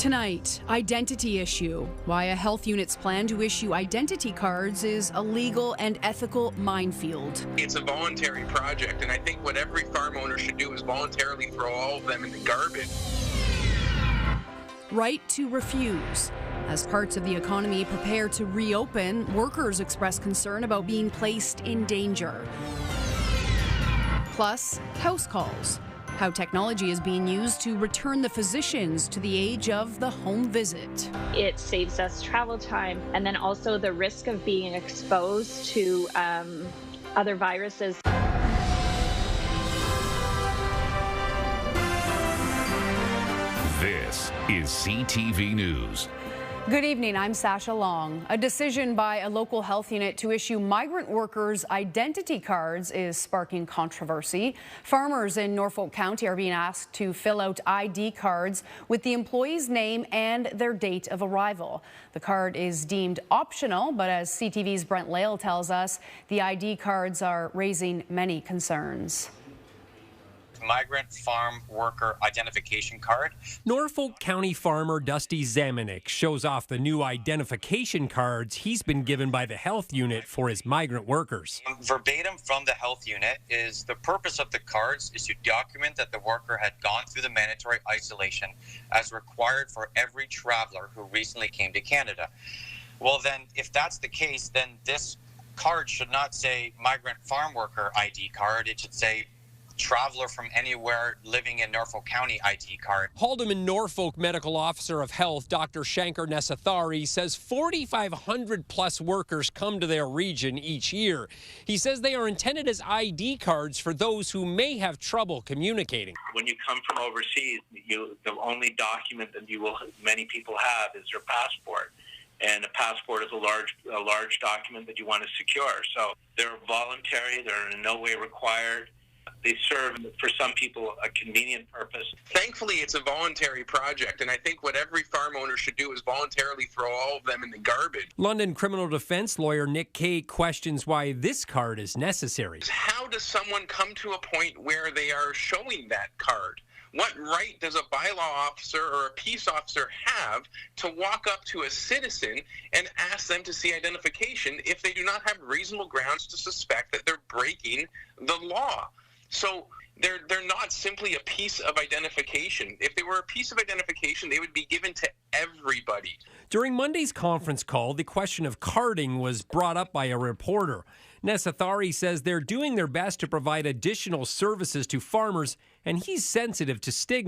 Tonight, identity issue. Why a health unit's plan to issue identity cards is a legal and ethical minefield. It's a voluntary project, and I think what every farm owner should do is voluntarily throw all of them in the garbage. Right to refuse. As parts of the economy prepare to reopen, workers express concern about being placed in danger. Plus, house calls. How technology is being used to return the physicians to the age of the home visit. It saves us travel time, and then also the risk of being exposed to other viruses. This is CTV News. Good evening, I'm Sacha Long. A decision by a local health unit to issue migrant workers identity cards is sparking controversy. Farmers in Norfolk County are being asked to fill out ID cards with the employee's name and their date of arrival. The card is deemed optional, but as CTV's Brent Lale tells us, the ID cards are raising many concerns. Migrant farm worker identification card. Norfolk County farmer Dusty Zamenik shows off the new identification cards he's been given by the health unit for his migrant workers. Verbatim from the health unit is the purpose of the cards is to document that the worker had gone through the mandatory isolation as required for every traveler who recently came to Canada. Well, then, if that's the case, then this card should not say migrant farm worker ID card. It should say traveler from anywhere living in Norfolk County ID card. Haldeman Norfolk Medical Officer of Health, Dr. Shankar Nesathari, says 4,500 plus workers come to their region each year. He says they are intended as ID cards for those who may have trouble communicating. When you come from overseas, the only document that many people have is your passport. And a passport is a large document that you want to secure. So they're voluntary, they're in no way required. They serve, for some people, a convenient purpose. Thankfully, it's a voluntary project, and I think what every farm owner should do is voluntarily throw all of them in the garbage. London criminal defense lawyer Nick Kay questions why this card is necessary. How does someone come to a point where they are showing that card? What right does a bylaw officer or a peace officer have to walk up to a citizen and ask them to see identification if they do not have reasonable grounds to suspect that they're breaking the law? So they're not simply a piece of identification. If they were a piece of identification, they would be given to everybody. During Monday's conference call, the question of carding was brought up by a reporter. Nesathari says they're doing their best to provide additional services to farmers, and he's sensitive to stigma.